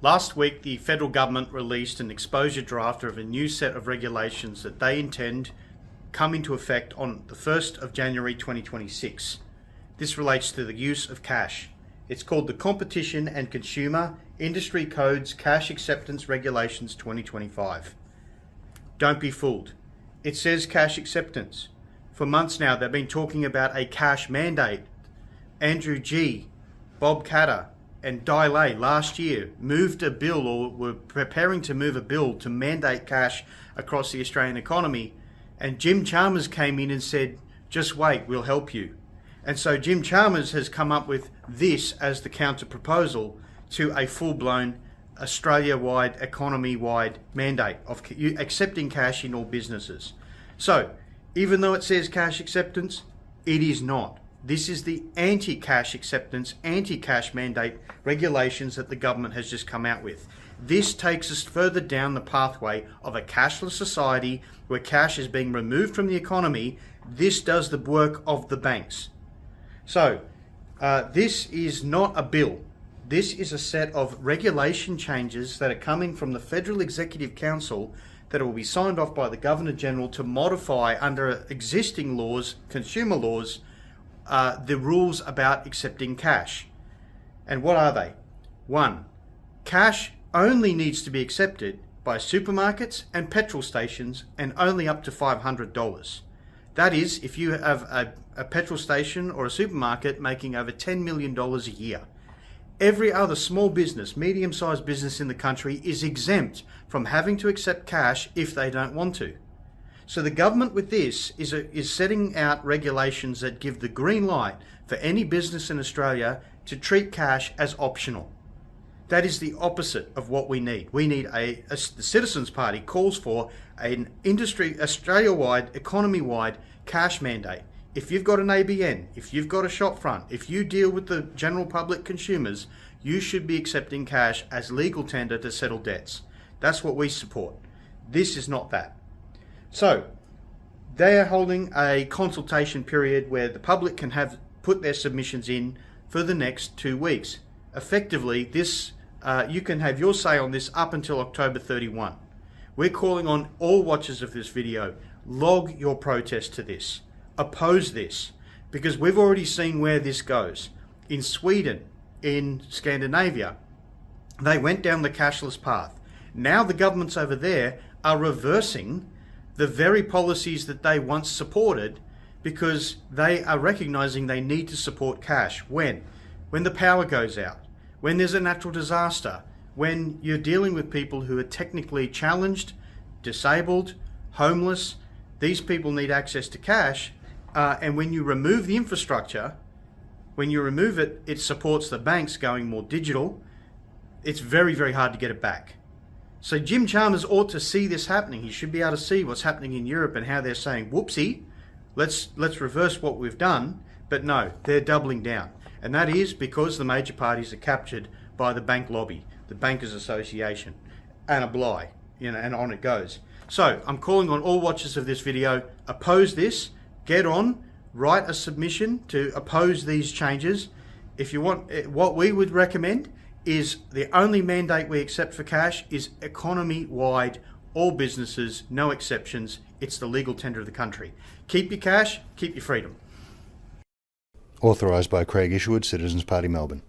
Last week, the federal government released an exposure draft of a new set of regulations that they intend come into effect on the 1st of January 2026. This relates to the use of cash. It's called the Competition and Consumer Industry Codes Cash Acceptance Regulations 2025. Don't be fooled. It says cash acceptance. For months now, they've been talking about a cash mandate. Andrew G, Bob Catter, and Dai Lei last year moved a bill, or were preparing to move a bill to mandate cash across the Australian economy. And Jim Chalmers came in and said, just wait, we'll help you. And so Jim Chalmers has come up with this as the counter proposal to a full-blown Australia-wide, economy-wide mandate of accepting cash in all businesses. So, even though it says cash acceptance, it is not. This is the anti-cash acceptance, anti-cash mandate regulations that the government has just come out with. This takes us further down the pathway of a cashless society where cash is being removed from the economy. This does the work of the banks. So, this is not a bill. This is a set of regulation changes that are coming from the Federal Executive Council that will be signed off by the Governor-General to modify under existing laws, consumer laws, the rules about accepting cash. And what are they? 1. Cash only needs to be accepted by supermarkets and petrol stations, and only up to $500. That is, if you have a petrol station or a supermarket making over $10 million a year. Every other small business, medium-sized business in the country is exempt from having to accept cash if they don't want to. So the government with this is setting out regulations that give the green light for any business in Australia to treat cash as optional. That is the opposite of what we need. We need the Citizens Party calls for an industry, Australia-wide, economy-wide cash mandate. If you've got an ABN, if you've got a shop front, if you deal with the general public consumers, you should be accepting cash as legal tender to settle debts. That's what we support. This is not that. So, they are holding a consultation period where the public can put their submissions in for the next 2 weeks. Effectively, this you can have your say on this up until October 31. We're calling on all watchers of this video, log your protest to this. Oppose this, because we've already seen where this goes. In Sweden, in Scandinavia, they went down the cashless path. Now the governments over there are reversing the very policies that they once supported, because they are recognizing they need to support cash. When the power goes out, when there's a natural disaster, when you're dealing with people who are technically challenged, disabled, homeless, these people need access to cash. And when you remove the infrastructure, when you remove it, it supports the banks going more digital. It's very, very hard to get it back. So Jim Chalmers ought to see this happening. He should be able to see what's happening in Europe and how they're saying, whoopsie, let's reverse what we've done. But no, they're doubling down. And that is because the major parties are captured by the bank lobby, the Bankers Association, and a bligh, and on it goes. So I'm calling on all watchers of this video, oppose this. Get on, write a submission to oppose these changes. If you want, what we would recommend is the only mandate we accept for cash is economy-wide, all businesses, no exceptions. It's the legal tender of the country. Keep your cash, keep your freedom. Authorised by Craig Isherwood, Citizens Party, Melbourne.